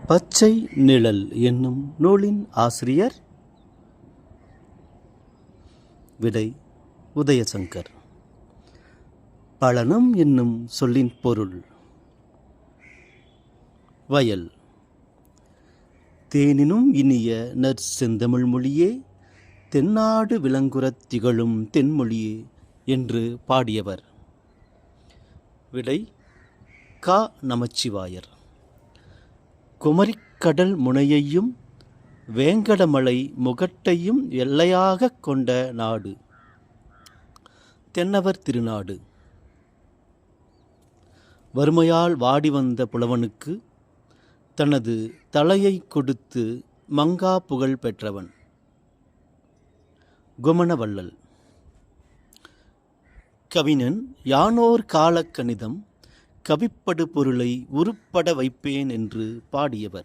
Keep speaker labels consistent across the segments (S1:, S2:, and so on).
S1: பச்சை நிழல் என்னும் நூலின் ஆசிரியர்? விடை உதயசங்கர். பழனம் என்னும் சொல்லின் பொருள்? வயல். தேனினும் இனிய நற்செந்தமிழ் மொழியே, தென்னாடு விளங்குறத் திகழும் தென்மொழியே என்று பாடியவர்? விடை கா. நமச்சிவாயர். குமரிக்கடல் முனையையும் வேங்கடமலை முகட்டையும் எல்லையாகக் கொண்ட நாடு தென்னவர் திருநாடு. வறுமையால் வாடி வந்த புலவனுக்கு தனது தலையை கொடுத்து மங்கா புகழ் பெற்றவன் குமணவள்ளல். கவிஞன் யானோர் காலக்கணிதம் கவிப்படு பொருளை உருப்பட வைப்பேன் என்று பாடியவர்?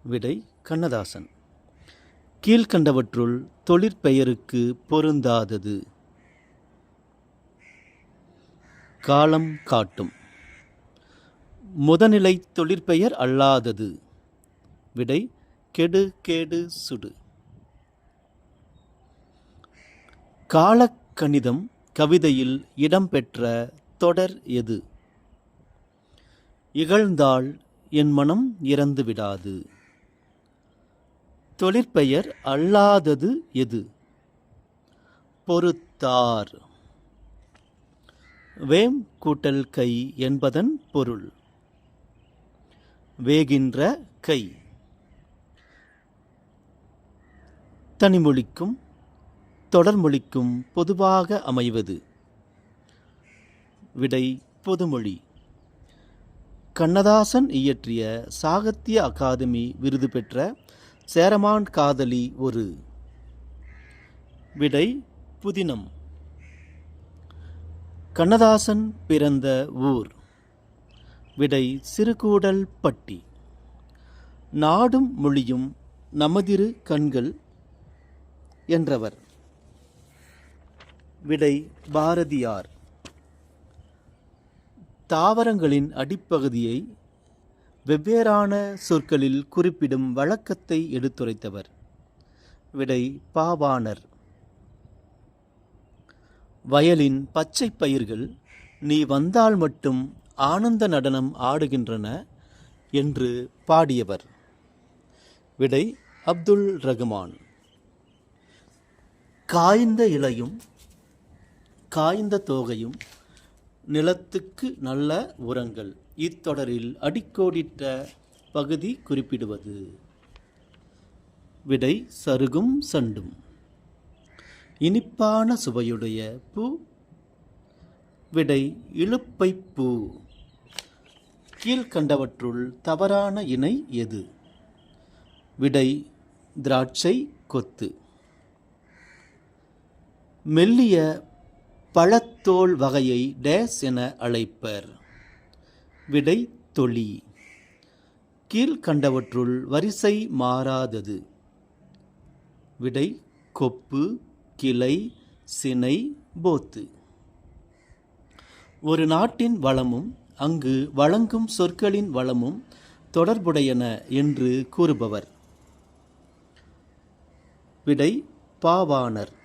S1: விடை கண்ணதாசன். கீழ்கண்டவற்றுள் தொழிற்பெயருக்கு பொருந்தாதது? காலம் காட்டும். முதநிலை தொழிற்பெயர் அல்லாதது? விடை கெடு கேடு சுடு. காலக்கணிதம் கவிதையில் இடம்பெற்ற தொடர் எது? இகழ்ந்தால் என் மனம் இறந்து விடாது. தொழிற்பெயர் அல்லாதது எது? பொறுத்தார். வேம் கூட்டல் கை என்பதன் பொருள்? வேகின்ற கை. தனிமொழிக்கும் தொடர்மொழிக்கும் பொதுவாக அமைவது? விடை பொதுமொழி. கண்ணதாசன் இயற்றிய சாகித்ய அகாதமி விருது பெற்ற சேரமான் காதலி ஒரு? விடை புதினம். கண்ணதாசன் பிறந்த ஊர்? விடை சிறுகூடல்பட்டி. நாடும் மொழியும் நமதிரு கண்கள் என்றவர்? விடை பாரதியார். தாவரங்களின் அடிப்பகுதியை வெவ்வேறான சொற்களில் குறிப்பிடும் வழக்கத்தை எடுத்துரைத்தவர்? விடை பாவாணர். வயலின் பச்சை பயிர்கள் நீ வந்தால் மட்டும் ஆனந்த நடனம் ஆடுகின்றன என்று பாடியவர்? விடை அப்துல் ரகுமான். காய்ந்த இலையும் காய்ந்த தோகையும் நிலத்துக்கு நல்ல உரங்கள் இத்தொடரில் அடிக்கோடிட்ட பகுதி குறிப்பிடுவது? விடை சருகும் சண்டும். இனிப்பான சுவையுடைய பூ? விடை இலுப்பைப்பூ. கீழ்கண்டவற்றுள் தவறான இணை எது? விடை திராட்சை கொத்து. மெல்லிய பழத்தோல் வகையை டேஸ் என அழைப்பர்? விடை தொளி. கீழ்கண்டவற்றுள் வரிசை மாறாதது? விடை கொப்பு, கிளை, சினை, போத்து. ஒரு நாட்டின் வளமும் அங்கு வழங்கும் சொற்களின் வளமும் தொடர்புடையன என்று கூறுபவர்? விடை பாவாணர்.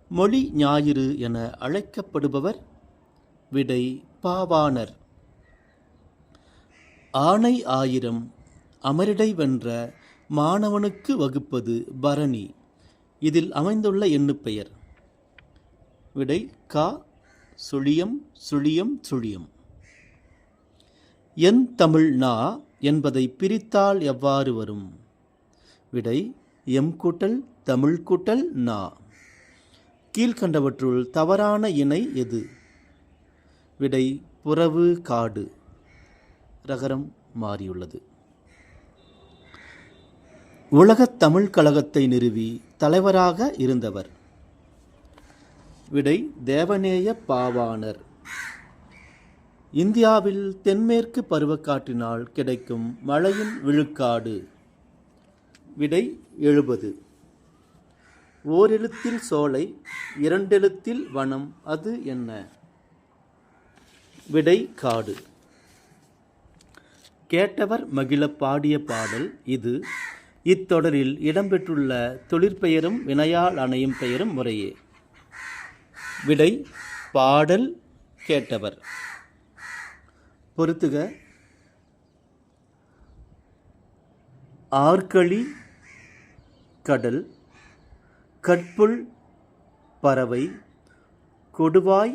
S1: மொழி ஞாயிறு என அழைக்கப்படுபவர்? விடை பாவாணர். ஆணை ஆயிரம் அமரிடை வென்ற மாணவனுக்கு வகுப்பது பரணி. இதில் அமைந்துள்ள எண்ணுப்பெயர்? விடை கா. சுழியம் சுழியம் சுழியம். என் தமிழ் நா என்பதை பிரித்தால் எவ்வாறு வரும்? விடை எம் கூட்டல் தமிழ் கூட்டல் நா. கீழ்கண்டவற்றுள் தவறான இணை எது? விடை புறவு காடு. ரகரம் மாறியுள்ளது. உலகத் தமிழ் கழகத்தை நிறுவி தலைவராக இருந்தவர்? விடை தேவநேய பாவாணர். இந்தியாவில் தென்மேற்கு பருவக்காற்றினால் கிடைக்கும் மழையின் விழுக்காடு? விடை 70. ஓரெழுத்தில் சோலை இரண்டெழுத்தில் வனம் அது என்ன? விடை காடு. கேட்டவர் மகிழ பாடிய பாடல் இது. இத்தொடரில் இடம்பெற்றுள்ள தொழிற்பெயரும் வினையால் அணையும் பெயரும் முறையே. விடை பாடல் கேட்டவர். பொறுத்துக. ஆற்களி கடல், கட்புல் பறவை, கொடுவாய்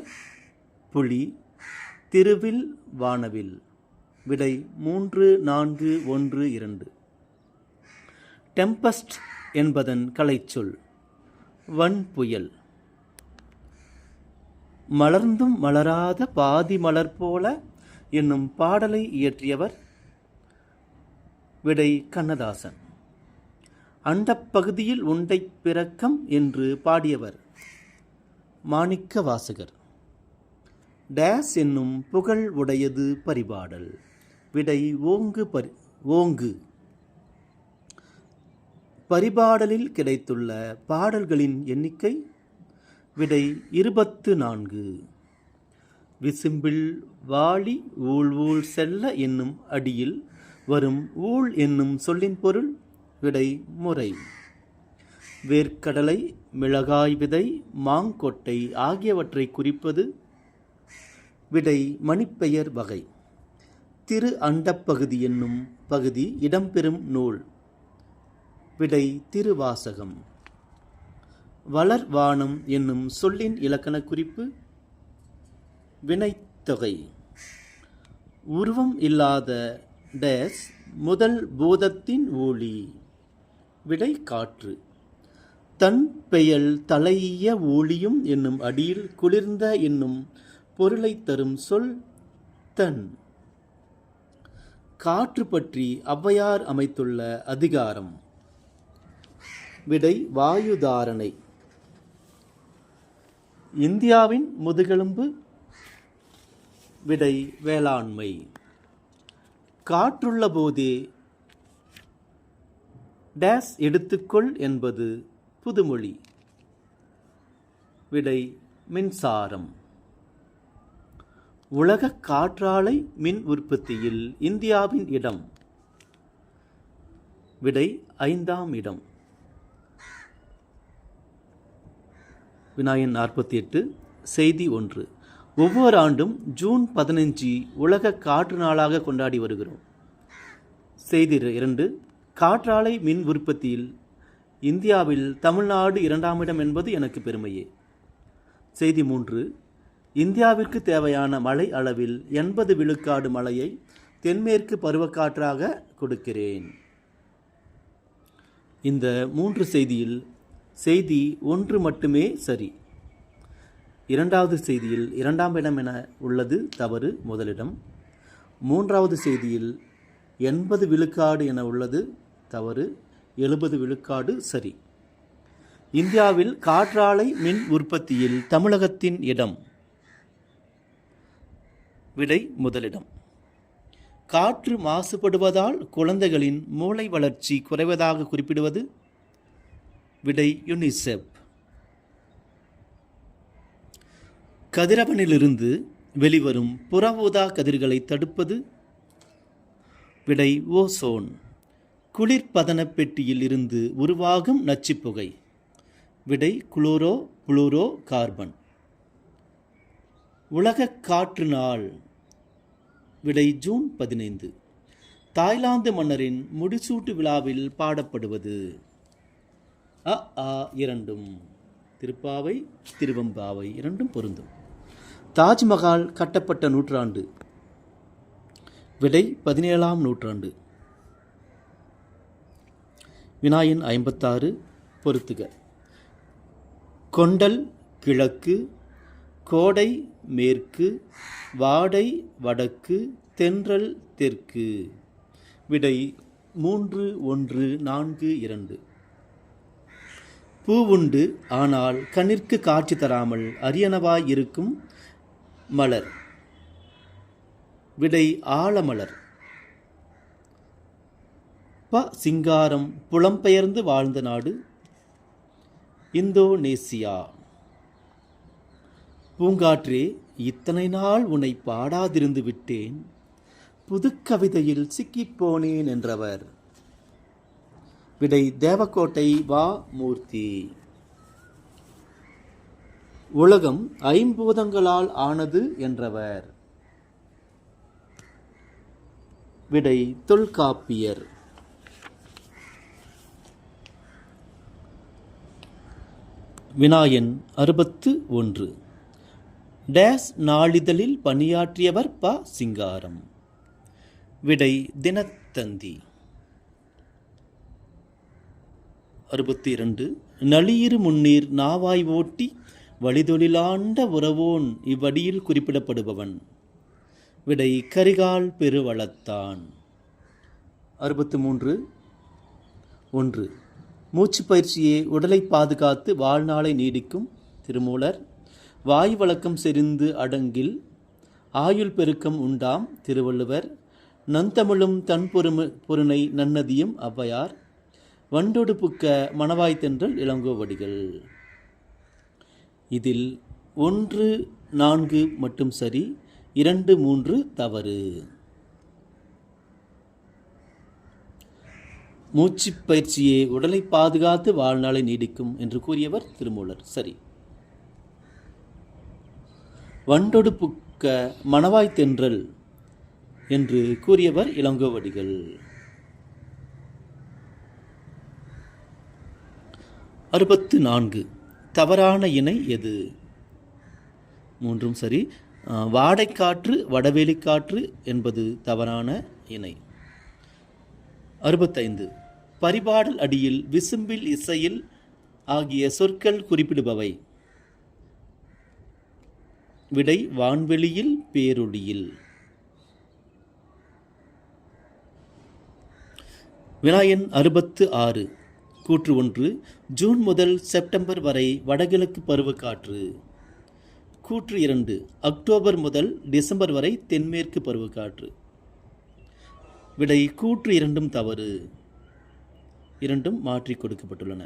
S1: புலி, திருவில் வானவில். விடை 3, 4, 1, 2. டெம்பஸ்ட் என்பதன் கலைச்சொல் வன்புயல். மலர்ந்தும் மலராத பாதி மலர் போல என்னும் பாடலை இயற்றியவர் விடை கண்ணதாசன். அண்டப்பகுதியில் உண்டை பிறக்கம் என்று பாடியவர் மாணிக்க வாசகர். டேஸ் என்னும் புகழ் உடையது பரிபாடல். விடை ஓங்கு. பரிபாடலில் கிடைத்துள்ள பாடல்களின் எண்ணிக்கை விடை 24. விசும்பில் வாளி ஊழ் ஊழ் செல்ல என்னும் அடியில் வரும் ஊழ் என்னும் சொல்லின் பொருள் விடை முறை. வேர்க்கடலை, மிளகாய் விதை, மாங்கொட்டை ஆகியவற்றை குறிப்பது விடை மணிப்பெயர் வகை. திரு அண்டப்பகுதி என்னும் பகுதி இடம்பெறும் நூல் விடை திருவாசகம். வளர்வானம் என்னும் சொல்லின் இலக்கண குறிப்பு வினைத்தொகை. உருவம் இல்லாத டேஸ் முதல் பூதத்தின் ஊழி. விடை காற்று. தன் பெயல் தலையிய ஊழியும் என்னும் அடியில் குளிர்ந்த என்னும் பொருளை தரும் சொல் தன். காற்று பற்றி ஔவையார் அமைத்துள்ள அதிகாரம் விடை வாயுதாரணை. இந்தியாவின் முதுகெலும்பு விடை வேளாண்மை. காற்றுள்ள போதே டேஸ் எடுத்துக்கொள் என்பது புதுமொழி. விடை மின்சாரம். உலக காற்றாலை மின் உற்பத்தியில் இந்தியாவின் இடம் விடை 5ஆம் இடம். வினாயன் 48. செய்தி 1. ஒவ்வொரு ஆண்டும் ஜூன் 15 உலக காற்று நாளாக கொண்டாடி வருகிறோம். செய்தி 2. காற்றாலை மின் உற்பத்தியில் இந்தியாவில் தமிழ்நாடு 2ஆம் இடம் என்பது எனக்கு பெருமையே. செய்தி 3. இந்தியாவிற்கு தேவையான மழை அளவில் 80 விழுக்காடு மழையை தென்மேற்கு பருவக்காற்றாக கொடுக்கிறேன். இந்த 3 செய்தியில் செய்தி 1 மட்டுமே சரி. 2வது செய்தியில் 2ஆம் இடம் என உள்ளது தவறு, முதலிடம். 3வது செய்தியில் 80 விழுக்காடு என உள்ளது தவறு, 70 விழுக்காடு சரி. இந்தியாவில் காற்றாலை மின் உற்பத்தியில் தமிழகத்தின் இடம் விடை முதலிடம். காற்று மாசுபடுவதால் குழந்தைகளின் மூளை வளர்ச்சி குறைவதாக குறிப்பிடுவது விடை யுனிசெப். கதிரவனிலிருந்து வெளிவரும் புற ஊதா கதிர்களை தடுப்பது விடை ஓசோன். குளிர்பதன பெட்டியில் இருந்து உருவாகும் நச்சுப்புகை விடை புளூரோ கார்பன். உலக காற்று நாள் விடை ஜூன் 15. தாய்லாந்து மன்னரின் முடிசூட்டு விழாவில் பாடப்படுவது இரண்டும். திருப்பாவை திருவெம்பாவை இரண்டும் பொருந்தும். தாஜ்மஹால் கட்டப்பட்ட நூற்றாண்டு விடை 17ஆம் நூற்றாண்டு. வினாயன் 56. பொறுத்துக. கொண்டல் கிழக்கு, கோடை மேற்கு, வாடை வடக்கு, தென்றல் தெற்கு. விடை 3, 1, 4, 2. பூவுண்டு ஆனால் கண்ணிற்கு காட்சி தராமல் அரியனவாய் இருக்கும் மலர் விடை ஆலமலர். சிங்காரம் புலம்பெயர்ந்து வாழ்ந்த நாடு இந்தோனேசியா. பூங்காற்றே, இத்தனை நாள் உன்னை பாடாதிருந்து விட்டேன், புதுக்கவிதையில் சிக்கிப்போனேன் என்றவர். விடை தேவக்கோட்டை வா. மூர்த்தி. உலகம் ஐம்பூதங்களால் ஆனது என்றவர். விடை தொல்காப்பியர். வினாயன் 61. டேஸ் நாளிதழில் பணியாற்றியவர் ப. சிங்காரம். விடை தினத்தந்தி. 62. நளியிரு முன்னீர் நாவாய் ஓட்டி வழிதொழிலாண்ட உறவோன் இவ்வடியில் குறிப்பிடப்படுபவன். விடை கரிகால் பெருவளத்தான். 63. 1. மூச்சு பயிற்சியே உடலை பாதுகாத்து வாழ்நாளை நீடிக்கும். திருமூலர். வாய் வழக்கம் செறிந்து அடங்கில் ஆயுள் பெருக்கம் உண்டாம். திருவள்ளுவர். நந்தமிழும் தன் பொருணை நன்னதியும். ஔவையார். வண்டொடு புக்க மணவாய் தென்றல் இளங்கோவடிகள். இதில் 1, 4 மட்டும் சரி, 2, 3 தவறு. மூச்சு பயிற்சியே உடலை பாதுகாத்து வாழ்நாளை நீடிக்கும் என்று கூறியவர் திருமூலர். சரி. வண்டொடு புக்க மணவாய் தென்றல் என்று கூறியவர் இளங்கோவடிகள். 64. தவறான இணை எது? 3 சரி. வாடைக்காற்று வடவேலிக்காற்று என்பது தவறான இணை. 65. பரிபாடல் அடியில் விசும்பில் இசையில் ஆகிய சொற்கள் குறிப்பிடுபவை. விடை வான்வெளியில் பேரொளியில். வினாயன் 66. கூற்று 1. ஜூன் முதல் செப்டம்பர் வரை வடகிழக்கு பருவக்காற்று. கூற்று 2. அக்டோபர் முதல் டிசம்பர் வரை தென்மேற்கு பருவக்காற்று. விடை கூற்று 2 தவறு. 2 மாற்றி கொடுக்கப்பட்டுள்ளன.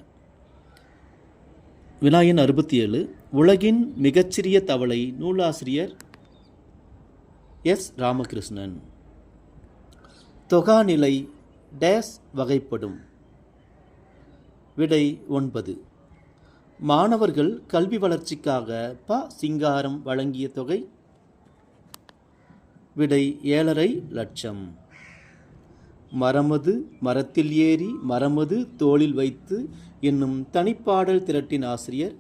S1: வினாயன் 67. உலகின் மிகச்சிறிய தவளை. நூலாசிரியர் எஸ். ராமகிருஷ்ணன். தொகாநிலை டேஸ் வகைப்படும். விடை 9. மாணவர்கள் கல்வி வளர்ச்சிக்காக ப. சிங்காரம் வழங்கிய தொகை. விடை 7.5 லட்சம். மரமது மரத்தில் ஏறி மரமது தோளில் வைத்து என்னும் தனிப்பாடல் திரட்டின் ஆசிரியர்.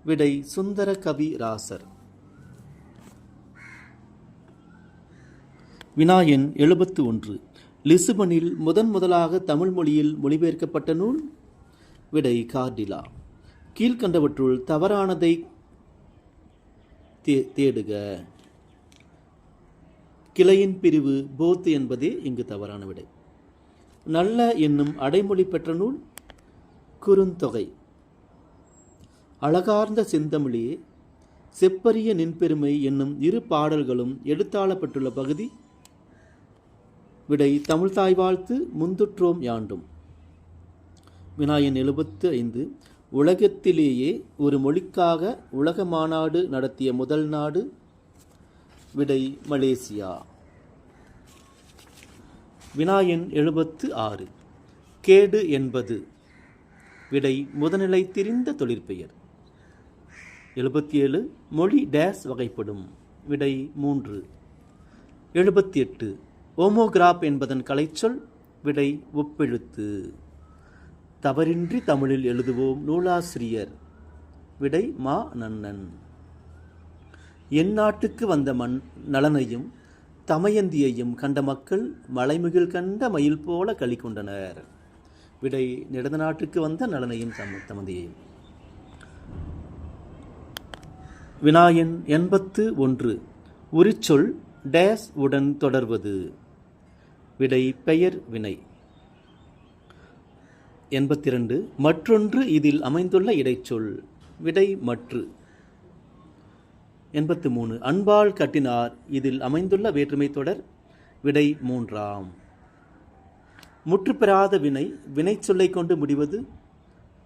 S1: விடை சுந்தர கவி ராசர். வினாயன் 71. லிசுபனில் முதலாக தமிழ் மொழியில் மொழிபெயர்க்கப்பட்ட நூல். விடை கார்டிலா. கீழ்கண்டவற்றுள் தவறானதை தேடுக. கிளையின் பிரிவு போத் என்பதே இங்கு தவறான விடை. நல்ல என்னும் அடைமொழி பெற்ற நூல். குறுந்தொகை. அழகார்ந்த செந்தமிழியே செப்பரிய நின்பெருமை என்னும் 2 பாடல்களும் எடுத்தாளப்பட்டுள்ள பகுதி. விடை தமிழ்தாய் வாழ்த்து முந்துற்றோம் யாண்டும். வினாயன் 75. உலகத்திலேயே ஒரு மொழிக்காக உலக மாநாடு நடத்திய முதல் நாடு. விடை மலேசியா. வினாயன் 76. கேடு என்பது. விடை முதுநிலை திரிந்த தொழிற்பெயர். 77. மொழி டேஸ் வகைப்படும். விடை 3. 78. ஓமோகிராப் என்பதன் கலைச்சொல். விடை ஒப்பெழுத்து. தவறின்றி தமிழில் எழுதுவோம். நூலாசிரியர். விடை மா. நன்னன். என் நாட்டுக்கு வந்த நலனையும் தமயந்தியையும் கண்ட மக்கள் மலைமிகில் கண்ட மயில் போல களி கொண்டனர். விடை நெடுந்த நாட்டுக்கு வந்த நலனையும் தமந்தியையும். வினாயன் 81. உரிச்சொல் டேஸ் உடன் தொடர்வது. விடை பெயர் வினை. 82. மற்றொன்று இதில் அமைந்துள்ள இடைச்சொல். விடை மற்று. 83. அன்பால் கட்டினார் இதில் அமைந்துள்ள வேற்றுமை தொடர். விடை 3ஆம். முற்றுப்பெறாத வினை வினை சொல்லை கொண்டு முடிவது.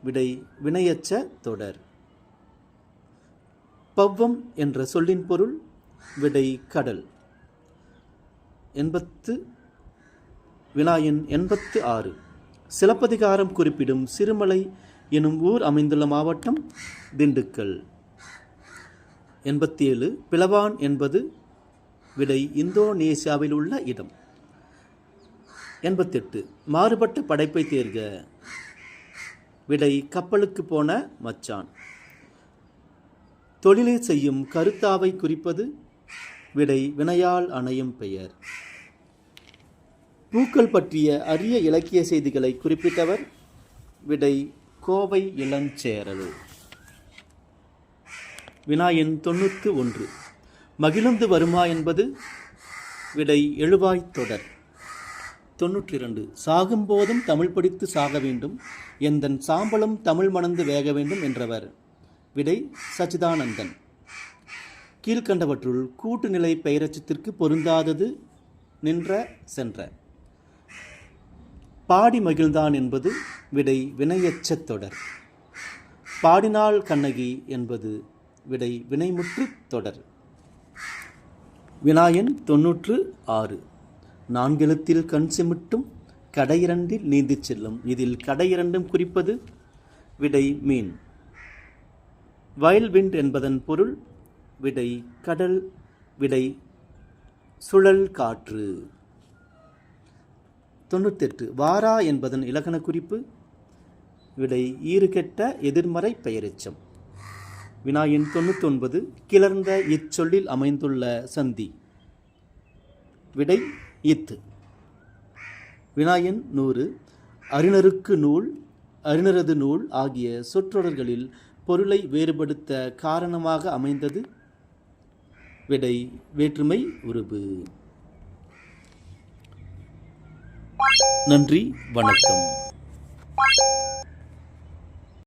S1: விடை வினையச்ச தொடர். பவ்வம் என்ற சொல்லின் பொருள். விடை கடல். வினா எண் 86. சிலப்பதிகாரம் குறிப்பிடும் சிறுமலை எனும் ஊர் அமைந்துள்ள மாவட்டம் திண்டுக்கல். 87. பிளவான் என்பது விடை இந்தோனேசியாவில் உள்ள இடம். 88. மாறுபட்ட படைப்பை தேர்க. விடை கப்பலுக்கு போன மச்சான். தொழிலை செய்யும் கருத்தாவை குறிப்பது விடை வினையால் அணையும் பெயர். பூக்கள் பற்றிய அரிய இலக்கிய செய்திகளை குறிப்பிட்டவர் விடை கோவை இளஞ்சேரல். வினா எண் 91. மகிழ்ந்து வருமா என்பது விடை எழுவாய் தொடர். 92. சாகும்போதும் தமிழ் படித்து சாக வேண்டும், எந்தன் சாம்பலும் தமிழ் மணந்து வேக வேண்டும் என்றவர் விடை சச்சிதானந்தன். கீழ்கண்டவற்றுள் கூட்டுநிலை பெயரச்சத்திற்கு பொருந்தாதது நின்ற சென்ற. பாடி மகிழ்ந்தான் என்பது விடை வினையெச்சத் தொடர். பாடினாள் கண்ணகி என்பது விடை வினைமுற்று தொடர். வினா எண் 96. நான்கெழுத்தில் கண் சிமிட்டும் கடையிரண்டில் நீந்திச் செல்லும். இதில் கடையிரண்டும் குறிப்பது விடை மீன். வயல்விண்ட் என்பதன் பொருள் விடை கடல். விடை சுழல் காற்று. 98. வாரா என்பதன் இலக்கண குறிப்பு விடை ஈறுகெட்ட எதிர்மறை பெயரெச்சம். வினா எண் 99. கிளர்ந்த இச்சொல்லில் அமைந்துள்ள சந்தி விடை இத்து. வினா எண் 100. அறிஞருக்கு நூல், அறிஞரது நூல் ஆகிய சொற்றொடர்களில் பொருளை வேறுபடுத்த காரணமாக அமைந்தது விடை வேற்றுமை உருபு. நன்றி, வணக்கம்.